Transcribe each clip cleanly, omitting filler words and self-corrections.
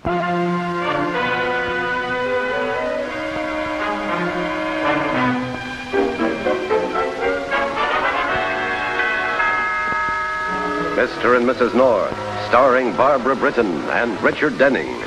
Mr. and Mrs. North, starring Barbara Britton and Richard Denning.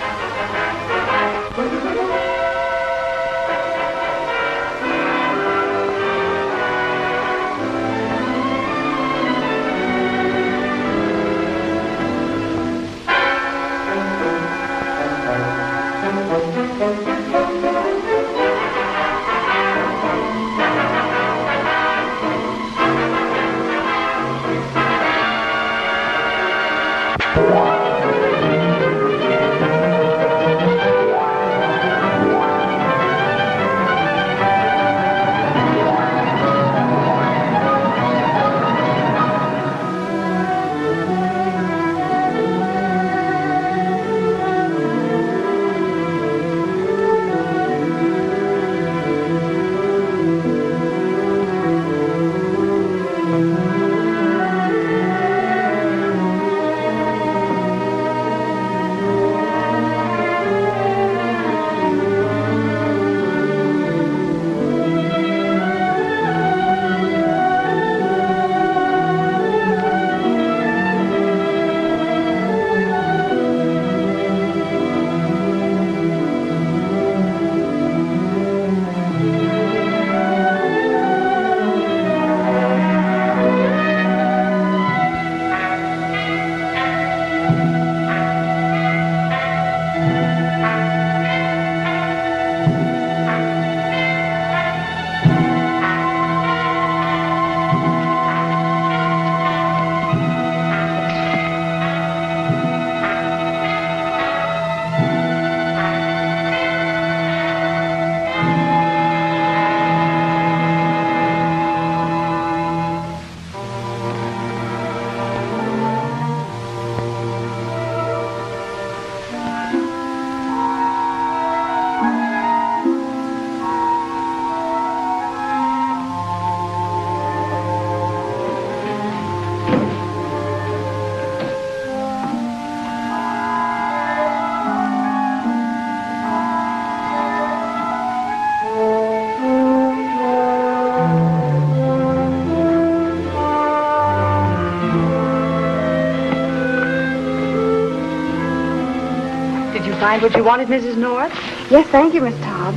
Find what you wanted, Mrs. North? Yes, thank you, Miss Todd.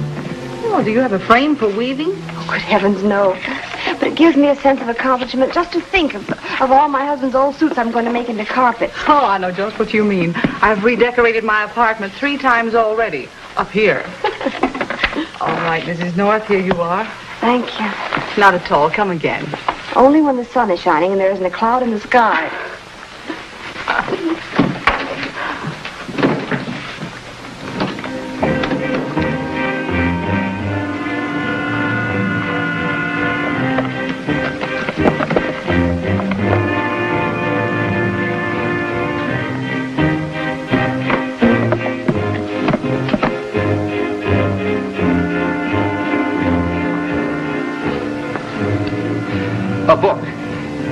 Oh, do you have a frame for weaving? Oh, good heavens, no. But it gives me a sense of accomplishment just to think of all my husband's old suits I'm going to make into carpet. Oh, I know just what you mean. I've redecorated my apartment 3 times already. Up here. All right, Mrs. North, here you are. Thank you. Not at all. Come again. Only when the sun is shining and there isn't a cloud in the sky.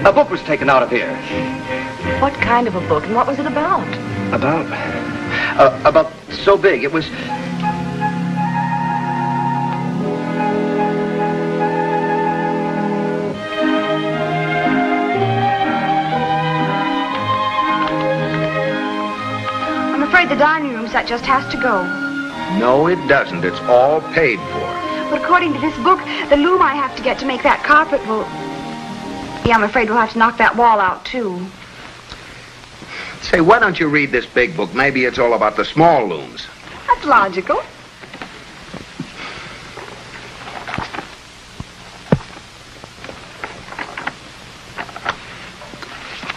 A book was taken out of here. What kind of a book, and what was it about? About so big. It was... I'm afraid the dining room set just has to go. No, it doesn't. It's all paid for. But according to this book, the loom I have to get to make that carpet will... I'm afraid we'll have to knock that wall out, too. Say, why don't you read this big book? Maybe it's all about the small looms. That's logical.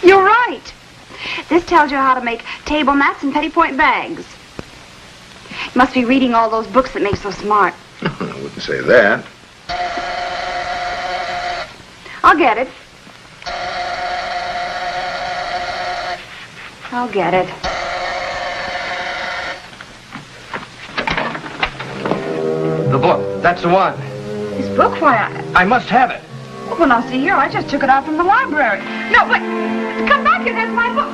You're right. This tells you how to make table mats and pettipoint bags. You must be reading all those books that make so smart. I wouldn't say that. I'll get it. I'll get it. The book. That's the one. This book? Why, I must have it. Well, now, see here. I just took it out from the library. No, but come back here. There's my book.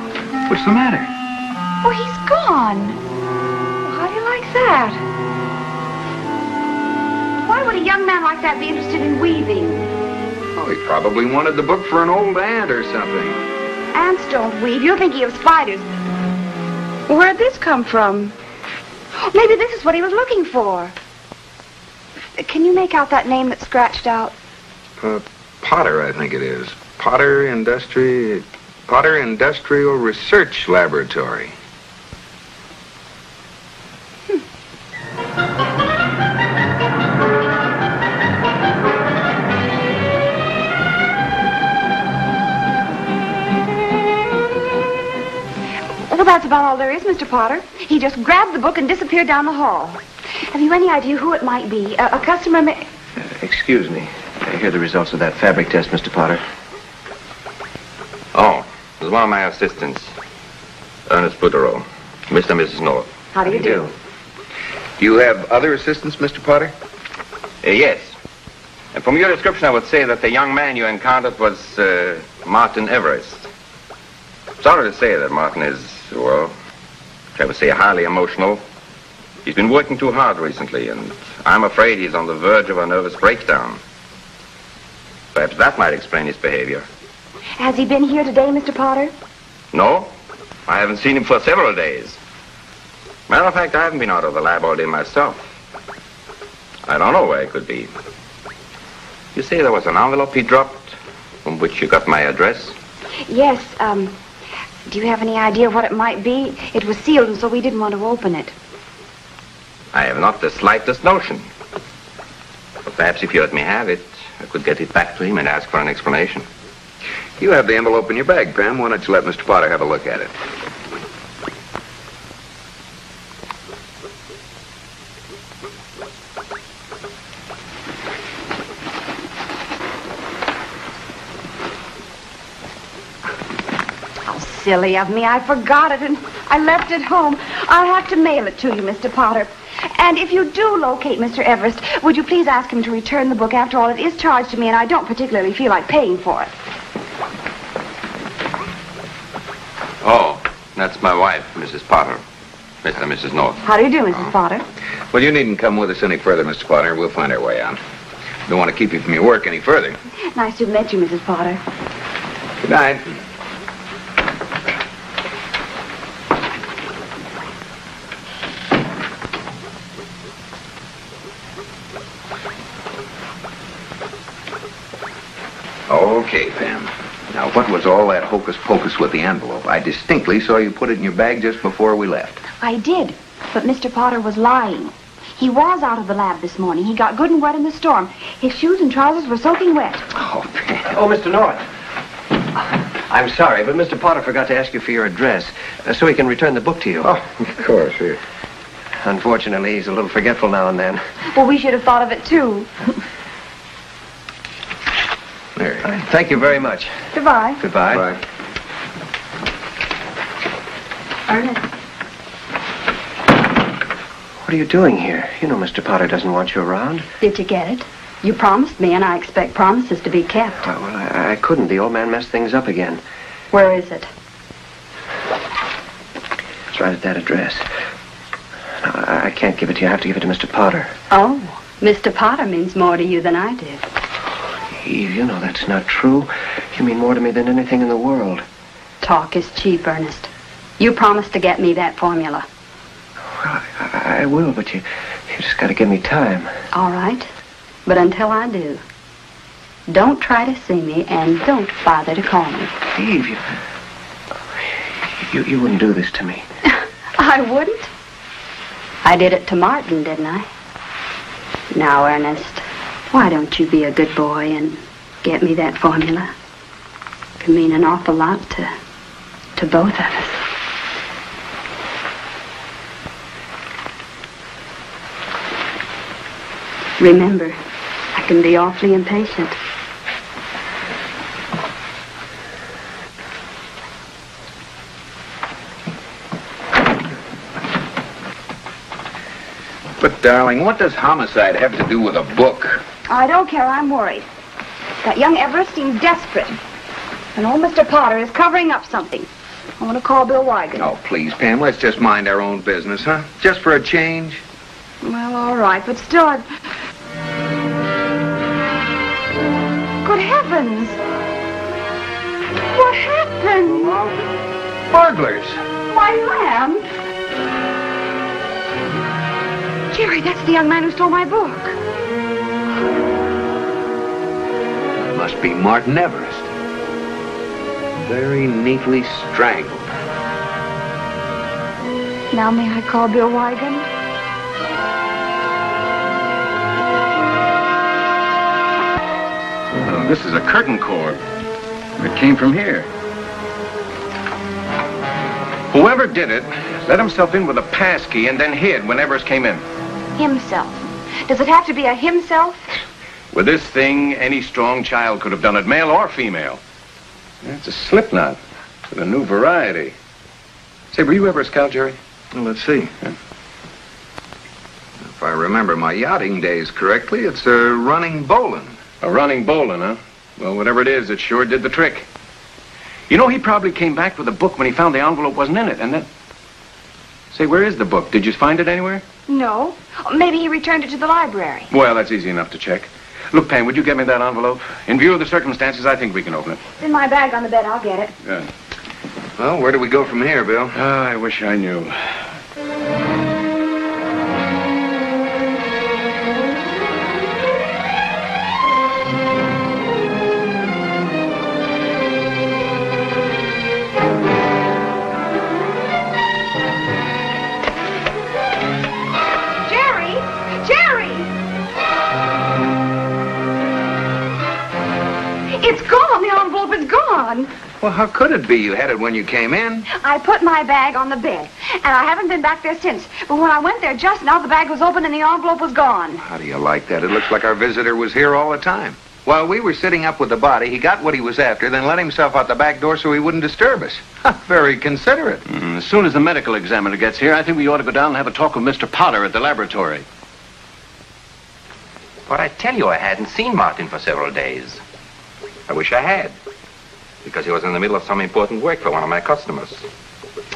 What's the matter? Oh, he's gone. like that? Why would a young man like that be interested in weaving? Oh, he probably wanted the book for an old aunt or something. Ants don't weave. You're thinking of spiders. Where'd this come from? Maybe this is what he was looking for. Can you make out that name that's scratched out? Potter, I think it is. Potter Industrial Research Laboratory. Well, that's about all there is, Mr. Potter. He just grabbed the book and disappeared down the hall. Have you any idea who it might be? A customer may... Excuse me. I hear the results of that fabric test, Mr. Potter. Oh, it was one of my assistants, Ernest Boudreau, Mr. and Mrs. North. How do you do? Do you have other assistants, Mr. Potter? Yes. And from your description, I would say that the young man you encountered was Martin Everest. Sorry to say that Martin is, well, shall we say, highly emotional. He's been working too hard recently, and I'm afraid he's on the verge of a nervous breakdown. Perhaps that might explain his behavior. Has he been here today, Mr. Potter? No, I haven't seen him for several days. Matter of fact, I haven't been out of the lab all day myself. I don't know where he could be. You say there was an envelope he dropped from which you got my address? Yes, do you have any idea what it might be? It was sealed, and so we didn't want to open it. I have not the slightest notion. But perhaps if you let me have it, I could get it back to him and ask for an explanation. You have the envelope in your bag, Pam. Why don't you let Mr. Potter have a look at it? How silly of me. I forgot it, and I left it home. I'll have to mail it to you, Mr. Potter. And if you do locate Mr. Everest, would you please ask him to return the book? After all, it is charged to me, and I don't particularly feel like paying for it. Oh, that's my wife, Mrs. Potter. Mr. and Mrs. North. How do you do, Mrs. Potter? Well, you needn't come with us any further, Mr. Potter. We'll find our way out. Don't want to keep you from your work any further. Nice to have met you, Mrs. Potter. Good night. Okay, Pam. Now, what was all that hocus-pocus with the envelope? I distinctly saw you put it in your bag just before we left. I did, but Mr. Potter was lying. He was out of the lab this morning. He got good and wet in the storm. His shoes and trousers were soaking wet. Oh, Pam. Oh, Mr. North. I'm sorry, but Mr. Potter forgot to ask you for your address, so he can return the book to you. Oh, of course, here. Unfortunately, he's a little forgetful now and then. Well, we should have thought of it, too. There you go. Thank you very much. Goodbye. Goodbye. Bye. Ernest. What are you doing here? You know Mr. Potter doesn't want you around. Did you get it? You promised me, and I expect promises to be kept. Well, I couldn't. The old man messed things up again. Where is it? It's right at that address. No, I can't give it to you. I have to give it to Mr. Potter. Oh, Mr. Potter means more to you than I did. Eve, you know that's not true. You mean more to me than anything in the world. Talk is cheap, Ernest. You promised to get me that formula. Well, I will, but you just got to give me time. All right. But until I do, don't try to see me and don't bother to call me. Eve, you wouldn't do this to me. I wouldn't. I did it to Martin, didn't I? Now, Ernest, why don't you be a good boy and get me that formula? It could mean an awful lot to both of us. Remember, I can be awfully impatient. But, darling, what does homicide have to do with a book? I don't care. I'm worried. That young Everest seems desperate. And old Mr. Potter is covering up something. I want to call Bill Wigan. Oh, please, Pam, let's just mind our own business, huh? Just for a change. Well, all right, but still, Good heavens! What happened? Burglars. My lamp. Jerry, that's the young man who stole my book. Must be Martin Everest. Very neatly strangled. Now may I call Bill Wigan? Oh, this is a curtain cord. It came from here. Whoever did it let himself in with a pass key and then hid when Everest came in. Himself. Does it have to be a himself? With this thing, any strong child could have done it, male or female. It's a slip knot with a new variety. Say, were you ever a scout, Jerry? Well, let's see. If I remember my yachting days correctly, it's a running bowline. A running bowline, huh? Well, whatever it is, it sure did the trick. You know, he probably came back with a book when he found the envelope wasn't in it, and then... Say, where is the book? Did you find it anywhere? No. Maybe he returned it to the library. Well, that's easy enough to check. Look, Pam, would you get me that envelope? In view of the circumstances, I think we can open it. It's in my bag on the bed. I'll get it. Good. Well, where do we go from here, Bill? I wish I knew. It's gone. The envelope is gone. Well, how could it be? You had it when you came in. I put my bag on the bed, and I haven't been back there since. But when I went there just now, the bag was open and the envelope was gone. How do you like that? It looks like our visitor was here all the time. While we were sitting up with the body, he got what he was after, then let himself out the back door so he wouldn't disturb us. Very considerate. As soon as the medical examiner gets here, I think we ought to go down and have a talk with Mr. Potter at the laboratory. But I tell you, I hadn't seen Martin for several days. I wish I had, because he was in the middle of some important work for one of my customers.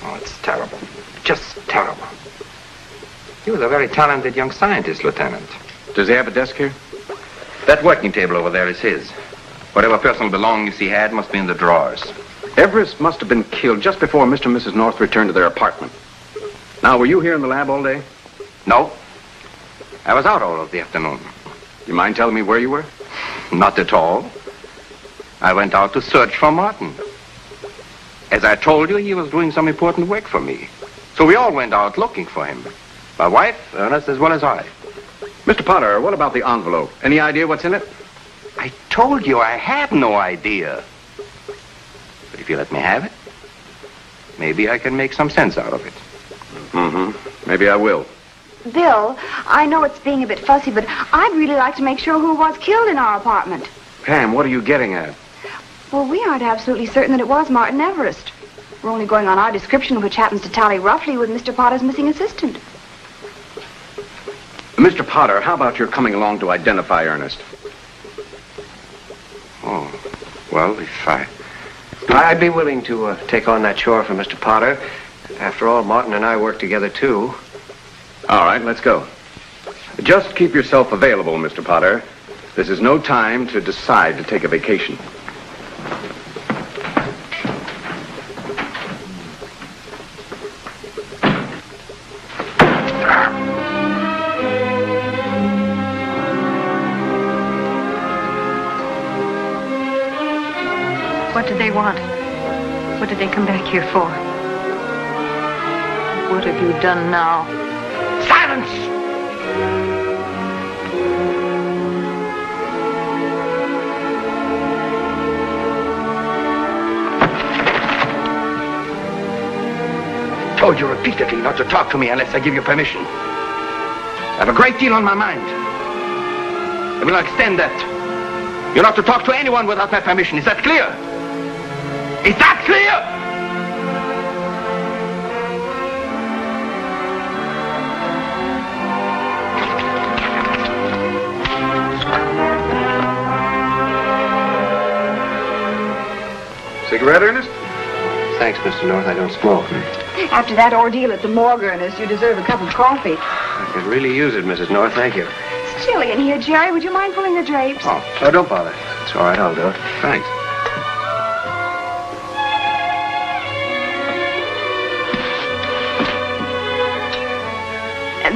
Oh, it's terrible. Just terrible. He was a very talented young scientist, Lieutenant. Does he have a desk here? That working table over there is his. Whatever personal belongings he had must be in the drawers. Everest must have been killed just before Mr. and Mrs. North returned to their apartment. Now, were you here in the lab all day? No. I was out all of the afternoon. You mind telling me where you were? Not at all. I went out to search for Martin. As I told you, he was doing some important work for me. So we all went out looking for him. My wife, Ernest, as well as I. Mr. Potter, what about the envelope? Any idea what's in it? I told you I have no idea. But if you let me have it, maybe I can make some sense out of it. Maybe I will. Bill, I know it's being a bit fussy, but I'd really like to make sure who was killed in our apartment. Pam, what are you getting at? Well, we aren't absolutely certain that it was Martin Everest. We're only going on our description, which happens to tally roughly with Mr. Potter's missing assistant. Mr. Potter, how about your coming along to identify Ernest? Oh, well, if I'd be willing to take on that chore for Mr. Potter. After all, Martin and I work together, too. All right, let's go. Just keep yourself available, Mr. Potter. This is no time to decide to take a vacation. What did they want? What did they come back here for? What have you done now? Silence! I told you repeatedly not to talk to me unless I give you permission. I have a great deal on my mind. I will extend that. You're not to talk to anyone without my permission. Is that clear? Is that clear? Cigarette, Ernest? thanks, Mr. North. I don't smoke. After that ordeal at the morgue, Ernest, you deserve a cup of coffee. I could really use it, Mrs. North. Thank you. It's chilly in here, Jerry. Would you mind pulling the drapes? Oh, don't bother. It's all right. I'll do it. Thanks.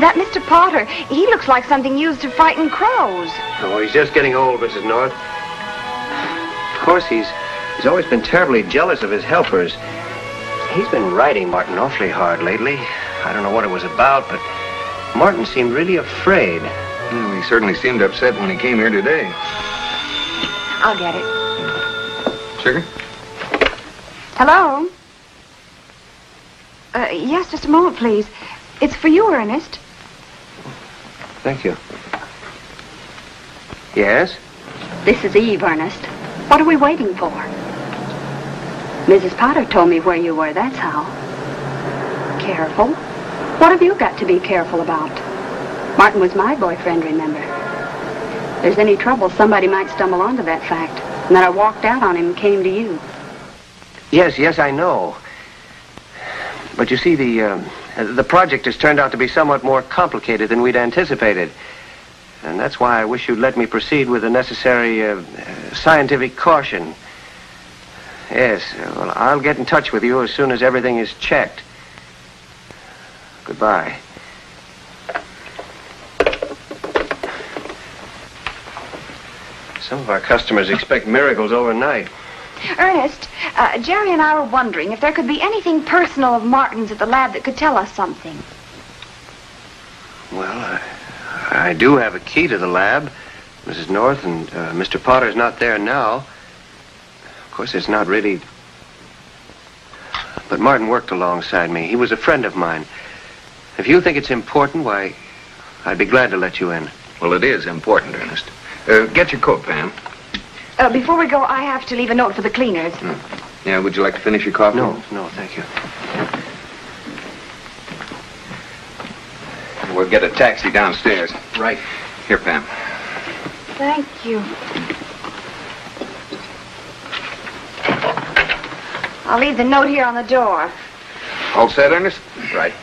That Mr. Potter, he looks like something used to frighten crows. Oh, he's just getting old, Mrs. North. Of course, he's always been terribly jealous of his helpers. He's been riding Martin awfully hard lately. I don't know what it was about, but Martin seemed really afraid. Well, he certainly seemed upset when he came here today. I'll get it. Sugar? Hello? Yes, just a moment, please. It's for you, Ernest. Thank you. Yes? This is Eve, Ernest. What are we waiting for? Mrs. Potter told me where you were, that's how. Careful? What have you got to be careful about? Martin was my boyfriend, remember? If there's any trouble, somebody might stumble onto that fact. And then I walked out on him and came to you. Yes, I know. But you see, the project has turned out to be somewhat more complicated than we'd anticipated. And that's why I wish you'd let me proceed with the necessary scientific caution. Yes, well, I'll get in touch with you as soon as everything is checked. Goodbye. Some of our customers expect miracles overnight. Ernest, Jerry and I were wondering if there could be anything personal of Martin's at the lab that could tell us something. Well, I do have a key to the lab, Mrs. North, and Mr. Potter's not there now. Of course, it's not really... But Martin worked alongside me. He was a friend of mine. If you think it's important, why, I'd be glad to let you in. Well, it is important, Ernest. Get your coat, Pam. Before we go, I have to leave a note for the cleaners. Yeah, would you like to finish your coffee? No, thank you. We'll get a taxi downstairs. Right. Here, Pam. Thank you. I'll leave the note here on the door. All set, Ernest? Right.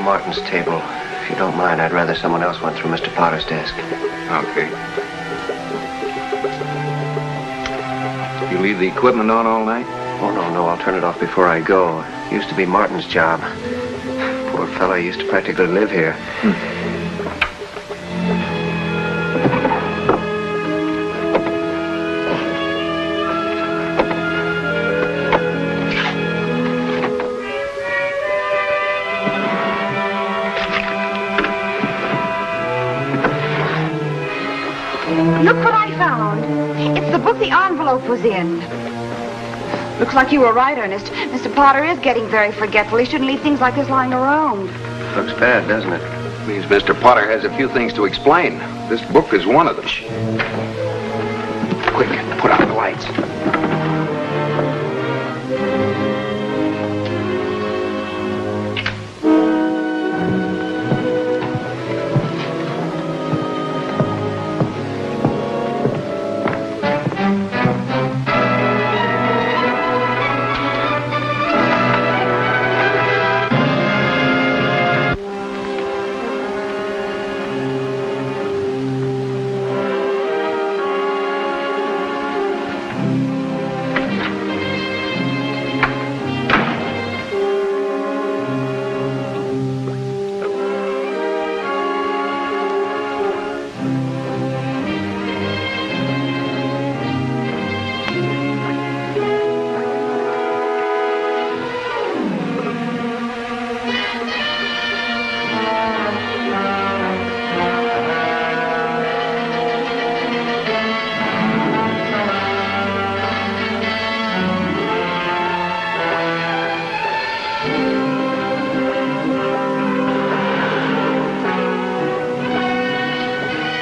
Martin's table. If you don't mind, I'd rather someone else went through Mr. Potter's desk. Okay. You leave the equipment on all night? Oh, no, I'll turn it off before I go. It used to be Martin's job. Poor fellow used to practically live here. Look what I found. It's the book the envelope was in. Looks like you were right, Ernest. Mr. Potter is getting very forgetful. He shouldn't leave things like this lying around. Looks bad, doesn't it? Means Mr. Potter has a few things to explain. This book is one of them. Quick, put out the lights.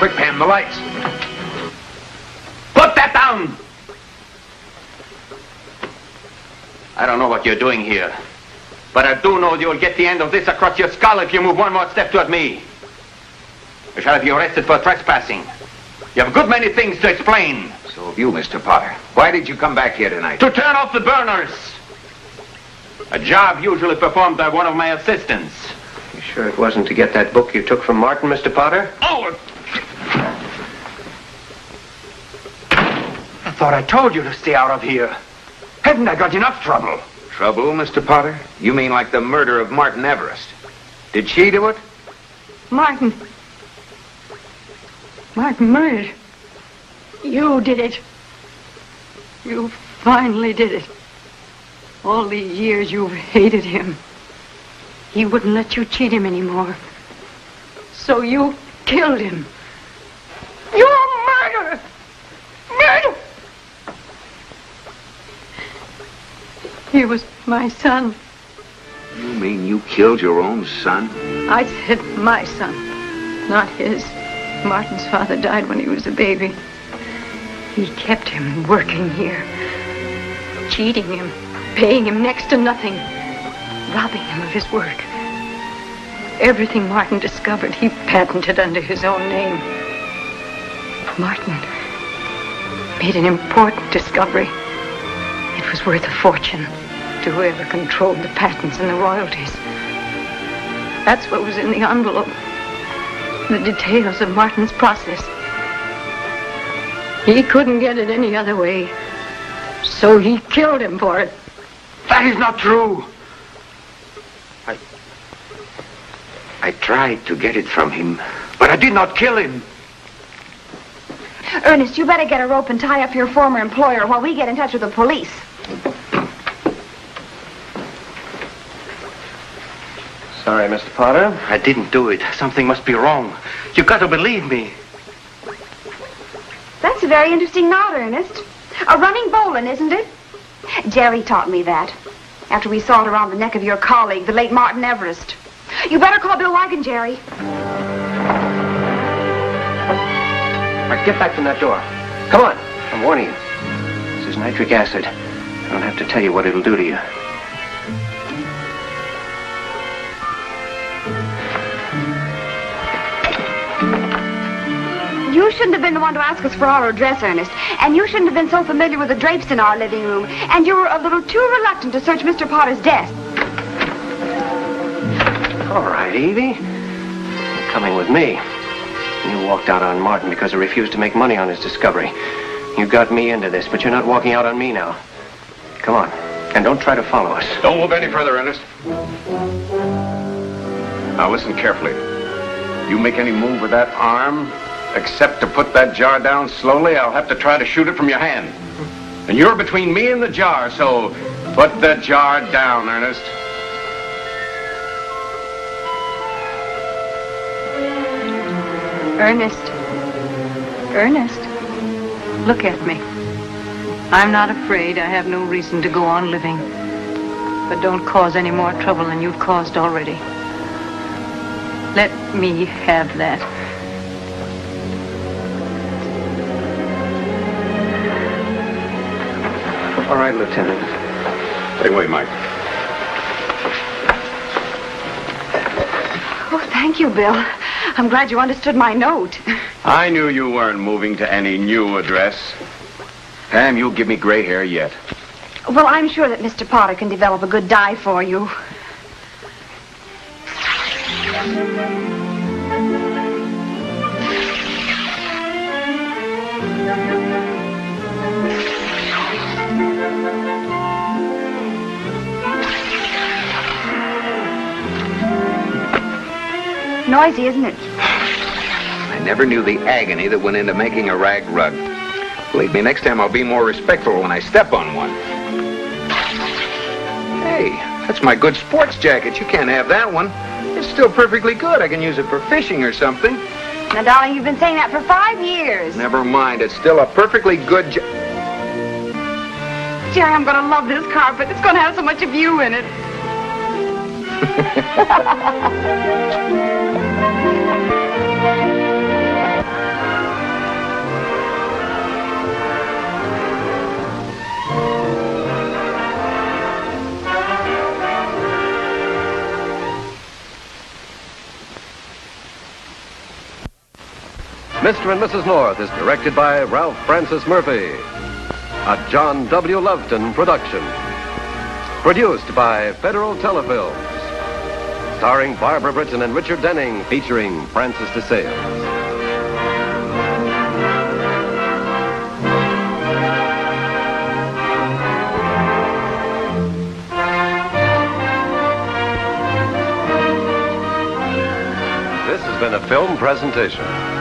Quick, Pam, the lights. Put that down! I don't know what you're doing here, but I do know you'll get the end of this across your skull if you move one more step toward me. I shall have you arrested for trespassing. You have a good many things to explain. So have you, Mr. Potter. Why did you come back here tonight? To turn off the burners. A job usually performed by one of my assistants. You sure it wasn't to get that book you took from Martin, Mr. Potter? Oh! I thought I told you to stay out of here. Haven't I got enough trouble? Trouble, Mr. Potter? You mean like the murder of Martin Everest? Did she do it? Martin murdered. You did it. You finally did it. All these years you've hated him. He wouldn't let you cheat him anymore. So you killed him. You're a murderer! Murder! He was my son. You mean you killed your own son? I said my son, not his. Martin's father died when he was a baby. He kept him working here, cheating him, paying him next to nothing, robbing him of his work. Everything Martin discovered, he patented under his own name. Martin made an important discovery. It was worth a fortune to whoever controlled the patents and the royalties. That's what was in the envelope. The details of Martin's process. He couldn't get it any other way, so he killed him for it. That is not true. I tried to get it from him. But I did not kill him. Ernest, you better get a rope and tie up your former employer while we get in touch with the police. Sorry, Mr. Potter. I didn't do it. Something must be wrong. You've got to believe me. That's a very interesting knot, Ernest. A running bowline, isn't it? Jerry taught me that after we saw it around the neck of your colleague, the late Martin Everest. You better call Bill Wagon, Jerry. All right, get back from that door. Come on. I'm warning you. This is nitric acid. I don't have to tell you what it'll do to you. You shouldn't have been the one to ask us for our address, Ernest. And you shouldn't have been so familiar with the drapes in our living room. And you were a little too reluctant to search Mr. Potter's desk. All right, Evie. You're coming with me. You walked out on Martin because he refused to make money on his discovery. You got me into this, but you're not walking out on me now. Come on. And don't try to follow us. Don't move any further, Ernest. Now listen carefully. You make any move with that arm, except to put that jar down slowly, I'll have to try to shoot it from your hand. And you're between me and the jar, so put the jar down, Ernest. Ernest, look at me. I'm not afraid. I have no reason to go on living. But don't cause any more trouble than you've caused already. Let me have that. All right, Lieutenant. Take away, Mike. Oh, thank you, Bill. I'm glad you understood my note. I knew you weren't moving to any new address. Pam, you'll give me gray hair yet. Well, I'm sure that Mr. Potter can develop a good dye for you. Noisy, isn't it? I never knew the agony that went into making a rag rug. Believe me, next time I'll be more respectful when I step on one. Hey, that's my good sports jacket. You can't have that one. It's still perfectly good. I can use it for fishing or something. Now, darling, you've been saying that for 5 years. Never mind. It's still a perfectly good Jerry, I'm going to love this carpet. It's going to have so much of you in it. Mr. and Mrs. North is directed by Ralph Francis Murphy. A John W. Loveton production. Produced by Federal Telefilms. Starring Barbara Britton and Richard Denning, featuring Francis DeSales. This has been a film presentation.